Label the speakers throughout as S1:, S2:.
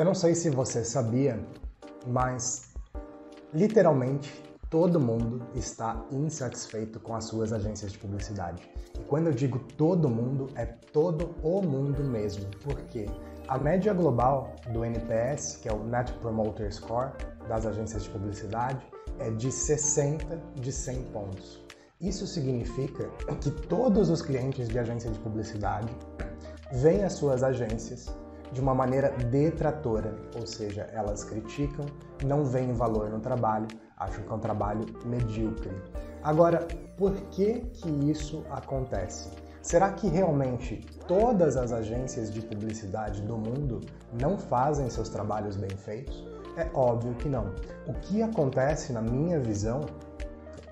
S1: Eu não sei se você sabia, mas literalmente todo mundo está insatisfeito com as suas agências de publicidade. E quando eu digo todo mundo, é todo o mundo mesmo. Porque a média global do NPS, que é o Net Promoter Score das agências de publicidade, é de 60 de 100 pontos. Isso significa que todos os clientes de agência de publicidade veem as suas agências de uma maneira detratora, ou seja, elas criticam, não veem valor no trabalho, acham que é um trabalho medíocre. Agora, por que isso acontece? Será que realmente todas as agências de publicidade do mundo não fazem seus trabalhos bem feitos? É óbvio que não. O que acontece, na minha visão,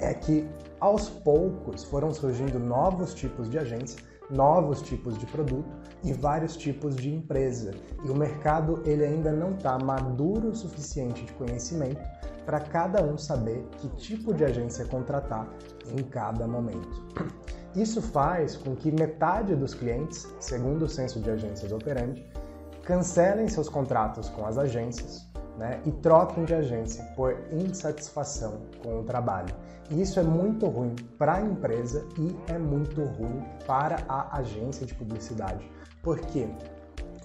S1: é que aos poucos foram surgindo novos tipos de agência, novos tipos de produto e vários tipos de empresa. E o mercado ele ainda não está maduro o suficiente de conhecimento para cada um saber que tipo de agência contratar em cada momento. Isso faz com que metade dos clientes, segundo o censo de agências operandi, cancelem seus contratos com as agências, e troquem de agência por insatisfação com o trabalho. E isso é muito ruim para a empresa e é muito ruim para a agência de publicidade. Por quê?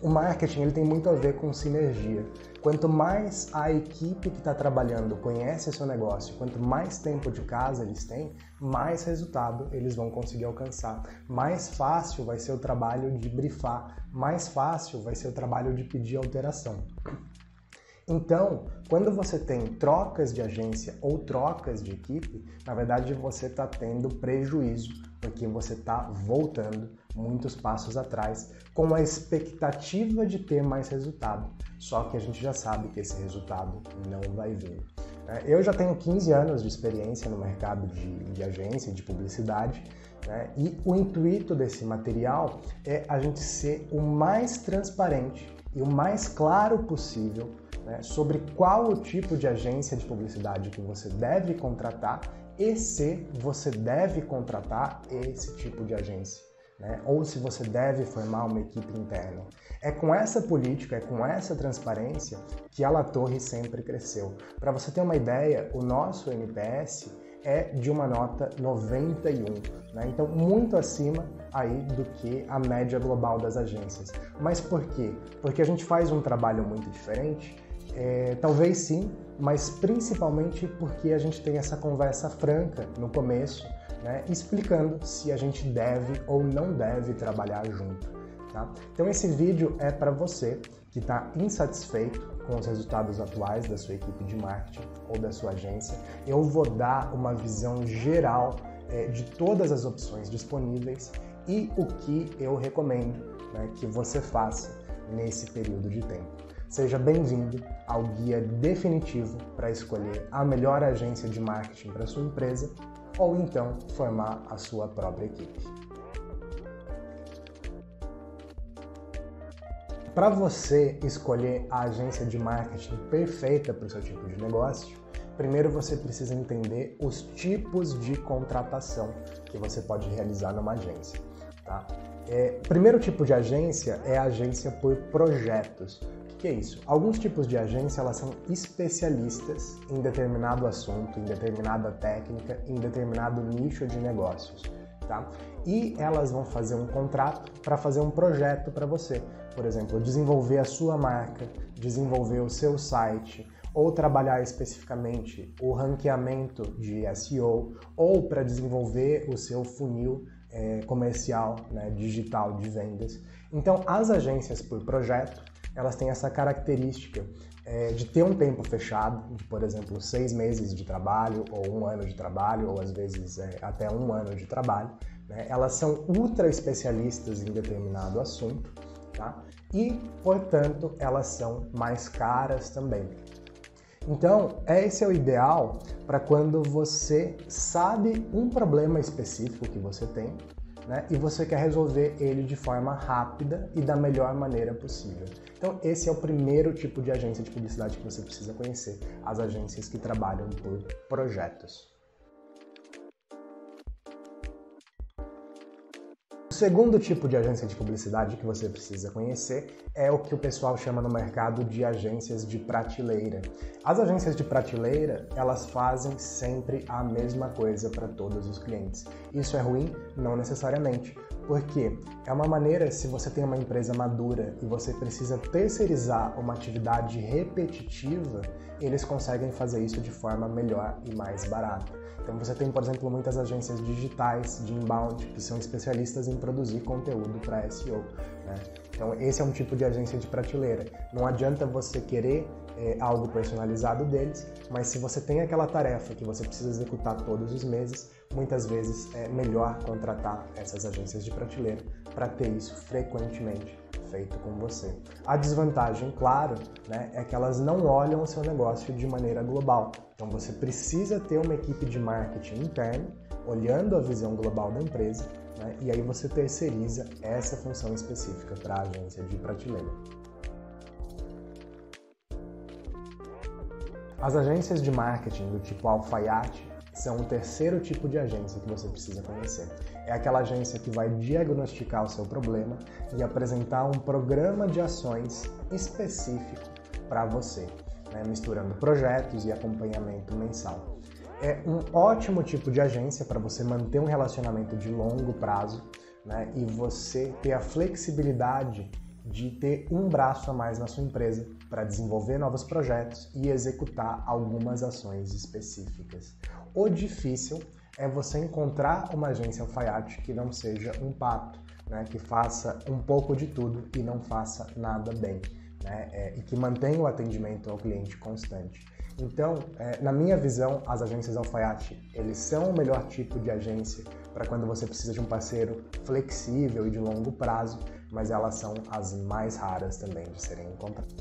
S1: O marketing ele tem muito a ver com sinergia. Quanto mais a equipe que está trabalhando conhece o seu negócio, quanto mais tempo de casa eles têm, mais resultado eles vão conseguir alcançar. Mais fácil vai ser o trabalho de brifar, mais fácil vai ser o trabalho de pedir alteração. Então, quando você tem trocas de agência ou trocas de equipe, na verdade você está tendo prejuízo, porque você está voltando muitos passos atrás com a expectativa de ter mais resultado. Só que a gente já sabe que esse resultado não vai vir. Eu já tenho 15 anos de experiência no mercado de agência e de publicidade, e o intuito desse material é a gente ser o mais transparente e o mais claro possível sobre qual o tipo de agência de publicidade que você deve contratar e se você deve contratar esse tipo de agência, ou se você deve formar uma equipe interna. É com essa política, é com essa transparência que a La Torre sempre cresceu. Para você ter uma ideia, o nosso NPS é de uma nota 91, então muito acima aí do que a média global das agências. Mas por quê? Porque a gente faz um trabalho muito diferente? Talvez sim, mas principalmente porque a gente tem essa conversa franca no começo, explicando se a gente deve ou não deve trabalhar junto. Tá? Então esse vídeo é para você que está insatisfeito com os resultados atuais da sua equipe de marketing ou da sua agência. Eu vou dar uma visão geral de todas as opções disponíveis e o que eu recomendo que você faça nesse período de tempo. Seja bem-vindo ao guia definitivo para escolher a melhor agência de marketing para sua empresa ou então formar a sua própria equipe. Para você escolher a agência de marketing perfeita para o seu tipo de negócio, primeiro você precisa entender os tipos de contratação que você pode realizar numa agência. Tá? O primeiro tipo de agência é a agência por projetos. O que é isso? Alguns tipos de agência elas são especialistas em determinado assunto, em determinada técnica, em determinado nicho de negócios. Tá? E elas vão fazer um contrato para fazer um projeto para você. Por exemplo, desenvolver a sua marca, desenvolver o seu site, ou trabalhar especificamente o ranqueamento de SEO, ou para desenvolver o seu funil comercial, digital de vendas. Então, as agências por projeto, elas têm essa característica de ter um tempo fechado, de, por exemplo, 6 meses de trabalho, ou 1 ano de trabalho, ou às vezes até 1 ano de trabalho. Elas são ultra especialistas em determinado assunto, tá? E, portanto, elas são mais caras também. Então, esse é o ideal para quando você sabe um problema específico que você tem, e você quer resolver ele de forma rápida e da melhor maneira possível. Então, esse é o primeiro tipo de agência de publicidade que você precisa conhecer, as agências que trabalham por projetos. O segundo tipo de agência de publicidade que você precisa conhecer é o que o pessoal chama no mercado de agências de prateleira. As agências de prateleira, elas fazem sempre a mesma coisa para todos os clientes. Isso é ruim? Não necessariamente. Porque é uma maneira, se você tem uma empresa madura e você precisa terceirizar uma atividade repetitiva, eles conseguem fazer isso de forma melhor e mais barata. Então você tem, por exemplo, muitas agências digitais de inbound que são especialistas em produzir conteúdo para SEO, né? Então esse é um tipo de agência de prateleira. Não adianta você querer algo personalizado deles, mas se você tem aquela tarefa que você precisa executar todos os meses, muitas vezes é melhor contratar essas agências de prateleira para ter isso frequentemente feito com você. A desvantagem, claro, né, é que elas não olham o seu negócio de maneira global. Então você precisa ter uma equipe de marketing interno, olhando a visão global da empresa, né, e aí você terceiriza essa função específica para a agência de prateleira. As agências de marketing do tipo alfaiate são o terceiro tipo de agência que você precisa conhecer. É aquela agência que vai diagnosticar o seu problema e apresentar um programa de ações específico para você, né, misturando projetos e acompanhamento mensal. É um ótimo tipo de agência para você manter um relacionamento de longo prazo, né, e você ter a flexibilidade de ter um braço a mais na sua empresa para desenvolver novos projetos e executar algumas ações específicas. O difícil é você encontrar uma agência alfaiate que não seja um pato, né, que faça um pouco de tudo e não faça nada bem, né, e que mantenha o atendimento ao cliente constante. Então, na minha visão, as agências alfaiate, eles são o melhor tipo de agência para quando você precisa de um parceiro flexível e de longo prazo, mas elas são as mais raras também de serem encontradas.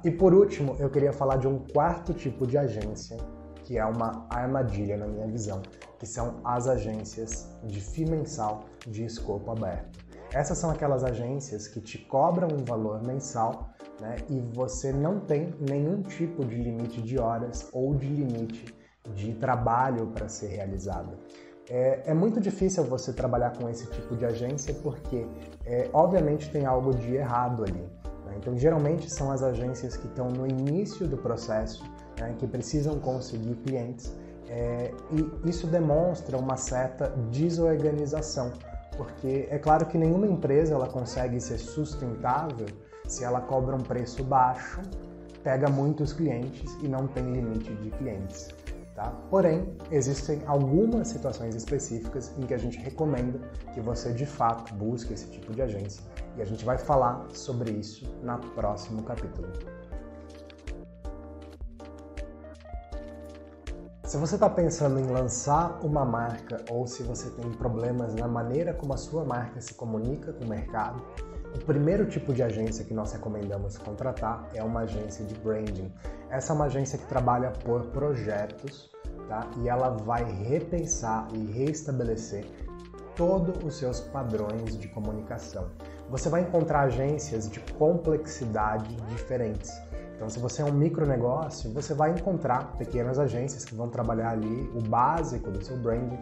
S1: E por último, eu queria falar de um quarto tipo de agência, que é uma armadilha na minha visão, que são as agências de FII mensal de escopo aberto. Essas são aquelas agências que te cobram um valor mensal, né, e você não tem nenhum tipo de limite de horas ou de limite de trabalho para ser realizado. É muito difícil você trabalhar com esse tipo de agência porque, obviamente, tem algo de errado ali. Então, geralmente, são as agências que estão no início do processo, né, que precisam conseguir clientes, e isso demonstra uma certa desorganização, porque é claro que nenhuma empresa ela consegue ser sustentável se ela cobra um preço baixo, pega muitos clientes e não tem limite de clientes. Tá? Porém, existem algumas situações específicas em que a gente recomenda que você de fato busque esse tipo de agência e a gente vai falar sobre isso no próximo capítulo. Se você está pensando em lançar uma marca ou se você tem problemas na maneira como a sua marca se comunica com o mercado, o primeiro tipo de agência que nós recomendamos contratar é uma agência de branding. Essa é uma agência que trabalha por projetos, tá? E ela vai repensar e reestabelecer todos os seus padrões de comunicação. Você vai encontrar agências de complexidade diferentes. Então, se você é um micronegócio, você vai encontrar pequenas agências que vão trabalhar ali o básico do seu branding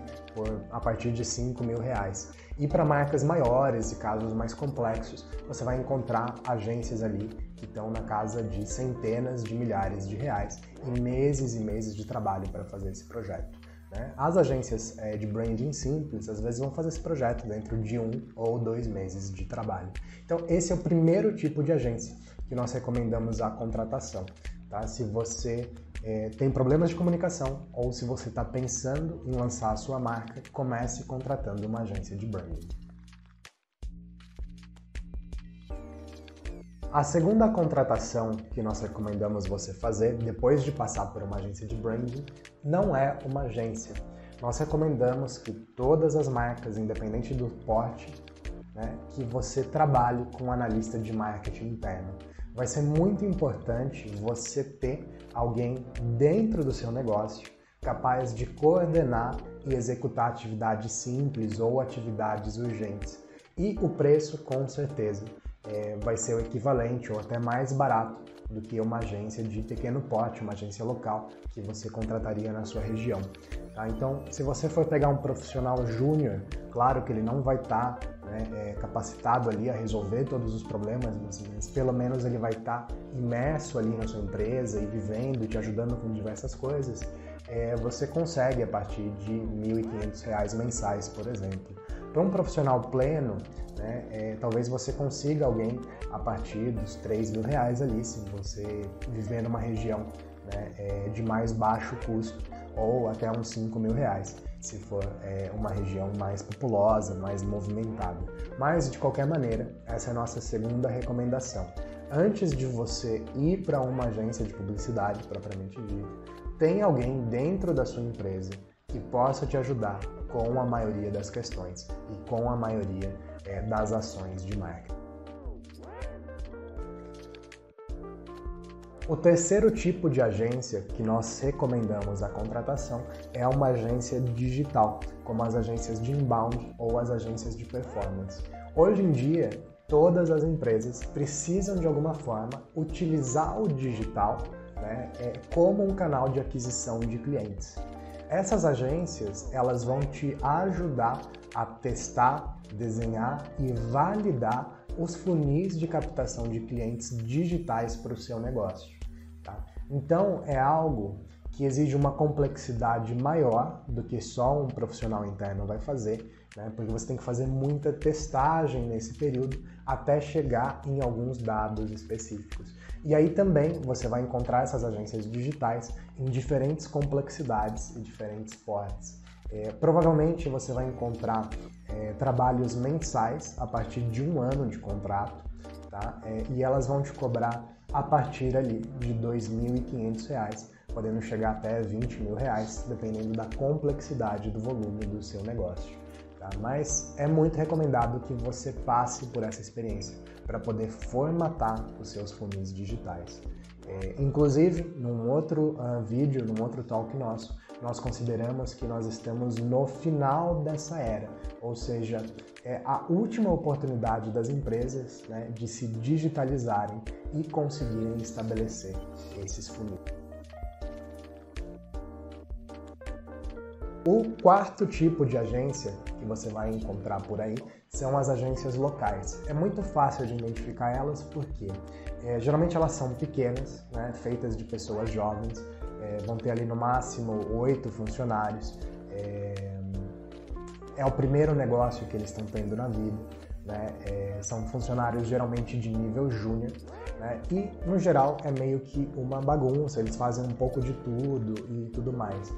S1: a partir de R$5.000. E para marcas maiores e casos mais complexos, você vai encontrar agências ali que estão na casa de centenas de milhares de reais e meses de trabalho para fazer esse projeto, né? As agências de branding simples, às vezes vão fazer esse projeto dentro de 1 ou 2 meses de trabalho. Então, esse é o primeiro tipo de agência que nós recomendamos a contratação, tá? Se você tem problemas de comunicação ou se você está pensando em lançar a sua marca, comece contratando uma agência de branding. A segunda contratação que nós recomendamos você fazer depois de passar por uma agência de branding não é uma agência. Nós recomendamos que todas as marcas, independente do porte, né, que você trabalhe com um analista de marketing interno. Vai ser muito importante você ter alguém dentro do seu negócio capaz de coordenar e executar atividades simples ou atividades urgentes. E o preço, com certeza, vai ser o equivalente ou até mais barato do que uma agência de pequeno porte, uma agência local que você contrataria na sua região. Tá? Então, se você for pegar um profissional júnior, claro que ele não vai estar capacitado ali a resolver todos os problemas, mas pelo menos ele vai estar imerso ali na sua empresa e vivendo, te ajudando com diversas coisas. Você consegue a partir de R$ 1.500 mensais, por exemplo. Para um profissional pleno, talvez você consiga alguém a partir dos R$ 3.000 ali, se você viver numa região de mais baixo custo, ou até uns R$ 5.000, se for uma região mais populosa, mais movimentada. Mas, de qualquer maneira, essa é a nossa segunda recomendação. Antes de você ir para uma agência de publicidade, propriamente dita, tem alguém dentro da sua empresa que possa te ajudar com a maioria das questões e com a maioria das ações de marketing. O terceiro tipo de agência que nós recomendamos a contratação é uma agência digital, como as agências de inbound ou as agências de performance. Hoje em dia, todas as empresas precisam de alguma forma utilizar o digital como um canal de aquisição de clientes. Essas agências, elas vão te ajudar a testar, desenhar e validar os funis de captação de clientes digitais para o seu negócio. Tá? Então, é algo que exige uma complexidade maior do que só um profissional interno vai fazer, porque você tem que fazer muita testagem nesse período até chegar em alguns dados específicos. E aí também você vai encontrar essas agências digitais em diferentes complexidades e diferentes portes. Provavelmente você vai encontrar trabalhos mensais a partir de 1 ano de contrato, tá? E elas vão te cobrar a partir ali de R$ 2.500, podendo chegar até R$ 20.000, dependendo da complexidade do volume do seu negócio. Tá? Mas é muito recomendado que você passe por essa experiência para poder formatar os seus funis digitais. Inclusive, num outro vídeo, num outro talk nosso, nós consideramos que nós estamos no final dessa era, ou seja, é a última oportunidade das empresas de se digitalizarem e conseguirem estabelecer esses funis. O quarto tipo de agência que você vai encontrar por aí são as agências locais. É muito fácil de identificar elas porque geralmente elas são pequenas, feitas de pessoas jovens, vão ter ali no máximo 8 funcionários. É o primeiro negócio que eles estão tendo na vida. São funcionários geralmente de nível júnior, e no geral é meio que uma bagunça, eles fazem um pouco de tudo e tudo mais.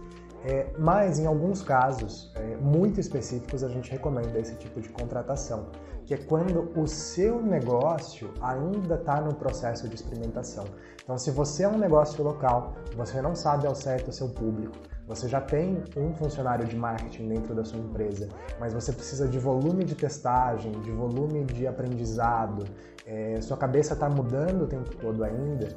S1: Mas em alguns casos muito específicos a gente recomenda esse tipo de contratação, que é quando o seu negócio ainda está no processo de experimentação. Então, se você é um negócio local, você não sabe ao certo o seu público, você já tem um funcionário de marketing dentro da sua empresa, mas você precisa de volume de testagem, de volume de aprendizado, sua cabeça está mudando o tempo todo ainda,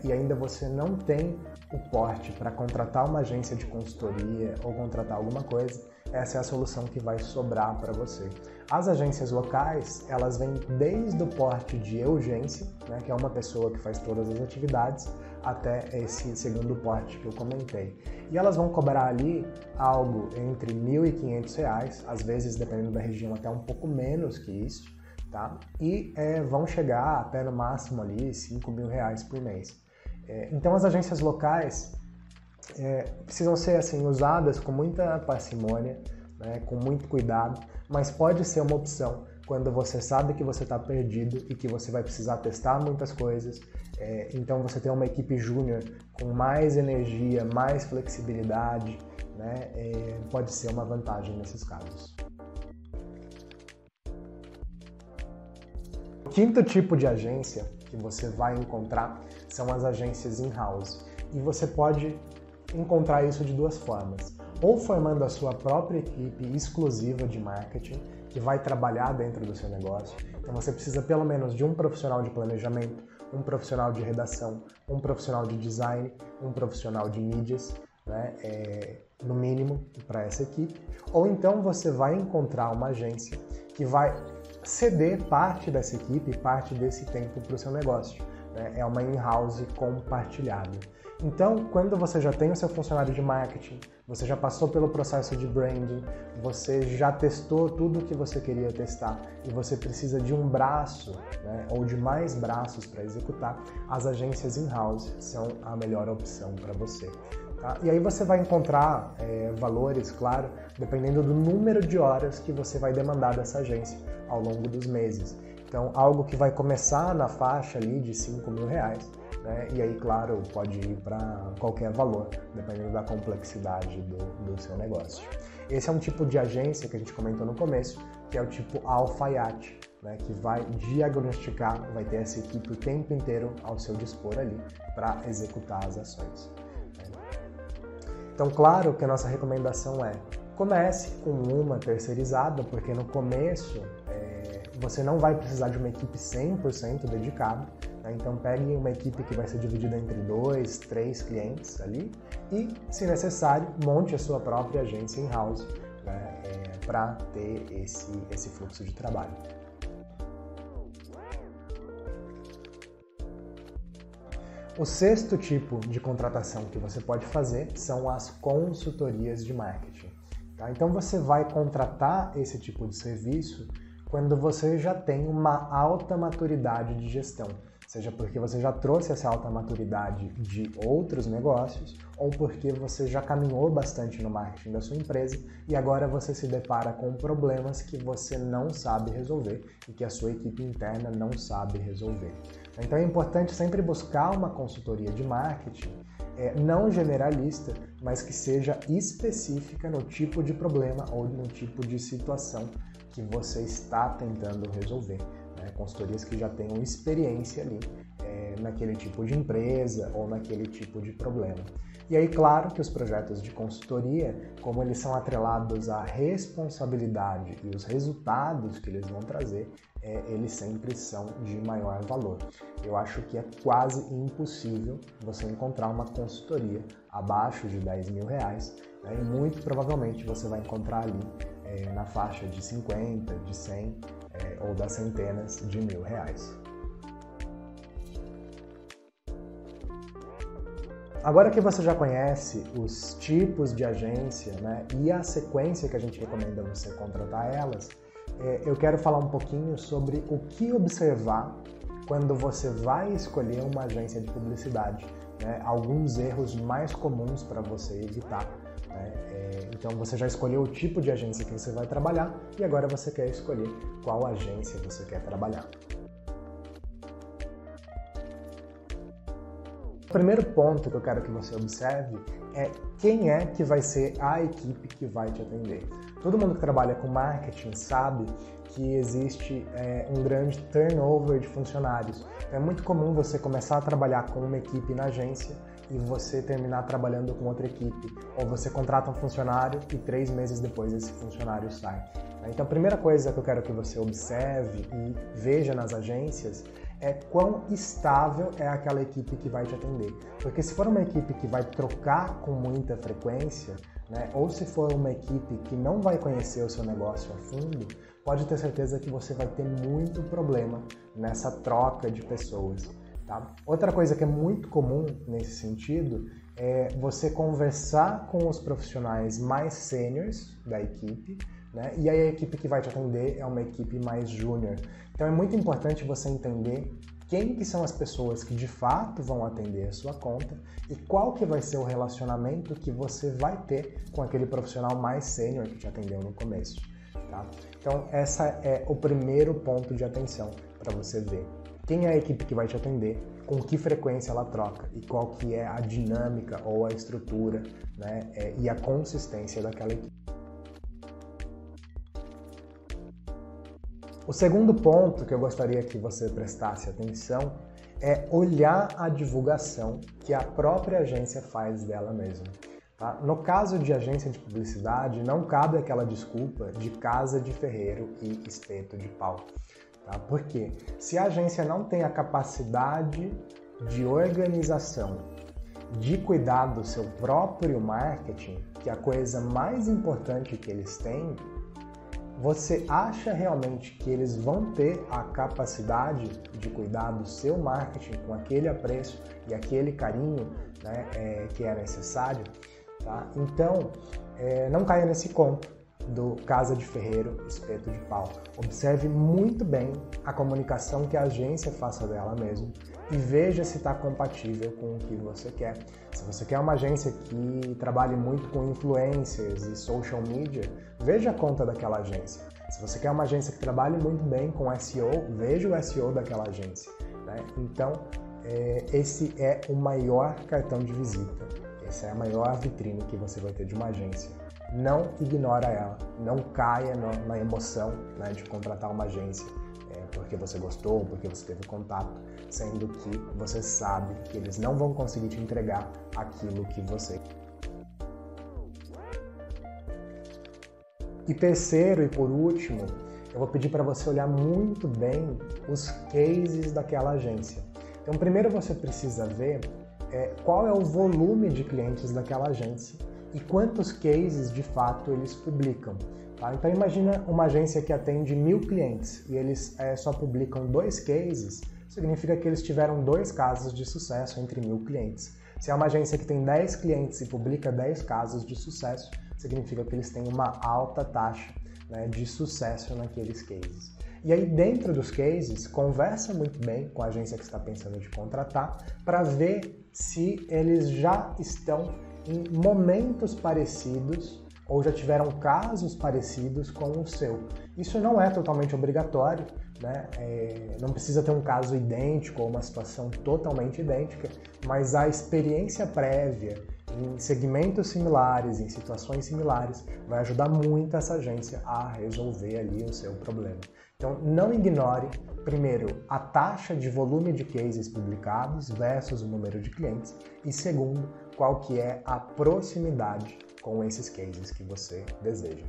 S1: e ainda você não tem o porte para contratar uma agência de consultoria ou contratar alguma coisa, essa é a solução que vai sobrar para você. As agências locais, elas vêm desde o porte de urgência, que é uma pessoa que faz todas as atividades, até esse segundo porte que eu comentei. E elas vão cobrar ali algo entre R$ 1.500, às vezes, dependendo da região, até um pouco menos que isso, tá? E vão chegar até no máximo ali R$ 5.000 por mês. Então as agências locais precisam ser assim, usadas com muita parcimônia, com muito cuidado, mas pode ser uma opção quando você sabe que você está perdido e que você vai precisar testar muitas coisas. Então você tem uma equipe júnior com mais energia, mais flexibilidade, pode ser uma vantagem nesses casos. O quinto tipo de agência que você vai encontrar são as agências in-house. E você pode encontrar isso de duas formas. Ou formando a sua própria equipe exclusiva de marketing, que vai trabalhar dentro do seu negócio. Então você precisa pelo menos de um profissional de planejamento, um profissional de redação, um profissional de design, um profissional de mídias, no mínimo, para essa equipe. Ou então você vai encontrar uma agência que vai ceder parte dessa equipe, parte desse tempo para o seu negócio. né? É uma in-house compartilhada. Então, quando você já tem o seu funcionário de marketing, você já passou pelo processo de branding, você já testou tudo o que você queria testar e você precisa de um braço, né, ou de mais braços para executar, as agências in-house são a melhor opção para você. Tá? E aí você vai encontrar valores, claro, dependendo do número de horas que você vai demandar dessa agência ao longo dos meses. Então, algo que vai começar na faixa ali de R$5.000, né? E aí, claro, pode ir para qualquer valor, dependendo da complexidade do seu negócio. Esse é um tipo de agência que a gente comentou no começo, que é o tipo alfaiate, né? Que vai diagnosticar, vai ter essa equipe o tempo inteiro ao seu dispor ali para executar as ações. Então, claro que a nossa recomendação é comece com uma terceirizada, porque no começo você não vai precisar de uma equipe 100% dedicada, né? Então pegue uma equipe que vai ser dividida entre 2, 3 clientes ali e, se necessário, monte a sua própria agência in-house, né? Para ter esse fluxo de trabalho. O sexto tipo de contratação que você pode fazer são as consultorias de marketing. Tá? Então você vai contratar esse tipo de serviço quando você já tem uma alta maturidade de gestão, seja porque você já trouxe essa alta maturidade de outros negócios ou porque você já caminhou bastante no marketing da sua empresa e agora você se depara com problemas que você não sabe resolver e que a sua equipe interna não sabe resolver. Então é importante sempre buscar uma consultoria de marketing não generalista, mas que seja específica no tipo de problema ou no tipo de situação que você está tentando resolver. Né? Consultorias que já tenham experiência ali naquele tipo de empresa ou naquele tipo de problema. E aí, claro que os projetos de consultoria, como eles são atrelados à responsabilidade e os resultados que eles vão trazer, eles sempre são de maior valor. Eu acho que é quase impossível você encontrar uma consultoria abaixo de R$10.000, né? E muito provavelmente você vai encontrar ali na faixa de 50, de 100 ou das centenas de R$1.000. Agora que você já conhece os tipos de agência, né, e a sequência que a gente recomenda você contratar elas, eu quero falar um pouquinho sobre o que observar quando você vai escolher uma agência de publicidade, né, alguns erros mais comuns para você evitar. Né? Então você já escolheu o tipo de agência que você vai trabalhar e agora você quer escolher qual agência você quer trabalhar. O primeiro ponto que eu quero que você observe é quem é que vai ser a equipe que vai te atender. Todo mundo que trabalha com marketing sabe que existe um grande turnover de funcionários. Então, é muito comum você começar a trabalhar com uma equipe na agência e você terminar trabalhando com outra equipe. Ou você contrata um funcionário e 3 meses depois esse funcionário sai. Então a primeira coisa que eu quero que você observe e veja nas agências é quão estável é aquela equipe que vai te atender. Porque se for uma equipe que vai trocar com muita frequência, né, ou se for uma equipe que não vai conhecer o seu negócio a fundo, pode ter certeza que você vai ter muito problema nessa troca de pessoas. Tá? Outra coisa que é muito comum nesse sentido é você conversar com os profissionais mais sêniores da equipe, né? E aí a equipe que vai te atender é uma equipe mais júnior. Então é muito importante você entender quem que são as pessoas que de fato vão atender a sua conta e qual que vai ser o relacionamento que você vai ter com aquele profissional mais sênior que te atendeu no começo. Tá? Então esse é o primeiro ponto de atenção para você ver. Quem é a equipe que vai te atender, com que frequência ela troca e qual que é a dinâmica ou a estrutura, né, e a consistência daquela equipe. O segundo ponto que eu gostaria que você prestasse atenção é olhar a divulgação que a própria agência faz dela mesma. Tá? No caso de agência de publicidade, não cabe aquela desculpa de casa de ferreiro e espeto de pau. Tá? Por quê? Se a agência não tem a capacidade de organização, de cuidar do seu próprio marketing, que é a coisa mais importante que eles têm, Você acha realmente que eles vão ter a capacidade de cuidar do seu marketing com aquele apreço e aquele carinho, né, que é necessário? Tá? Então, não caia nesse conto do casa de ferreiro, espeto de pau. Observe muito bem a comunicação que a agência faça dela mesma e veja se está compatível com o que você quer. Se você quer uma agência que trabalhe muito com influencers e social media, veja a conta daquela agência. Se você quer uma agência que trabalhe muito bem com SEO, veja o SEO daquela agência, né? Então, esse é o maior cartão de visita. Essa é a maior vitrine que você vai ter de uma agência. Não ignora ela, não caia na emoção, né, de contratar uma agência porque você gostou, porque você teve contato, sendo que você sabe que eles não vão conseguir te entregar aquilo que você quer. E terceiro e por último, eu vou pedir para você olhar muito bem os cases daquela agência. Então, primeiro você precisa ver qual é o volume de clientes daquela agência e quantos cases de fato eles publicam. Tá? Então imagina uma agência que atende 1000 clientes e eles só publicam 2 cases, significa que eles tiveram 2 casos de sucesso entre 1000 clientes. Se é uma agência que tem 10 clientes e publica 10 casos de sucesso, significa que eles têm uma alta taxa, né, de sucesso naqueles cases. E aí dentro dos cases, conversa muito bem com a agência que está pensando em contratar para ver se eles já estão em momentos parecidos ou já tiveram casos parecidos com o seu. Isso não é totalmente obrigatório, né? Não precisa ter um caso idêntico ou uma situação totalmente idêntica, mas a experiência prévia em segmentos similares, em situações similares, vai ajudar muito essa agência a resolver ali o seu problema. Então, não ignore, primeiro, a taxa de volume de cases publicados versus o número de clientes e, segundo, qual que é a proximidade com esses cases que você deseja.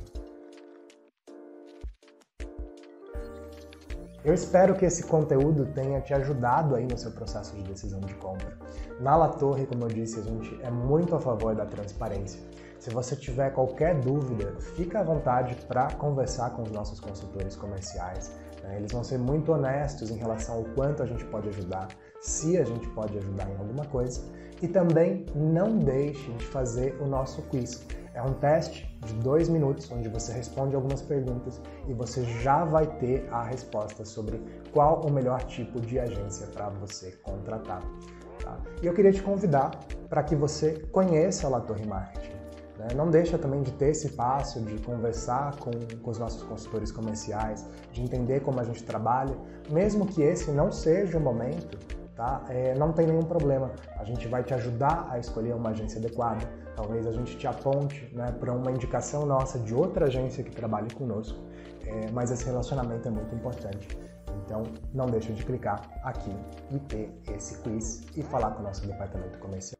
S1: Eu espero que esse conteúdo tenha te ajudado aí no seu processo de decisão de compra. Na La Torre, como eu disse, a gente é muito a favor da transparência. Se você tiver qualquer dúvida, fica à vontade para conversar com os nossos consultores comerciais. Eles vão ser muito honestos em relação ao quanto a gente pode ajudar, se a gente pode ajudar em alguma coisa. E também não deixe de fazer o nosso quiz. É um teste de 2 minutos, onde você responde algumas perguntas e você já vai ter a resposta sobre qual o melhor tipo de agência para você contratar. Tá? E eu queria te convidar para que você conheça a La Torre Marketing. Não deixa também de ter esse passo de conversar com os nossos consultores comerciais, de entender como a gente trabalha, mesmo que esse não seja o momento, tá? Não tem nenhum problema. A gente vai te ajudar a escolher uma agência adequada. Talvez a gente te aponte, né, para uma indicação nossa de outra agência que trabalhe conosco, mas esse relacionamento é muito importante. Então, não deixa de clicar aqui e ter esse quiz e falar com o nosso departamento comercial.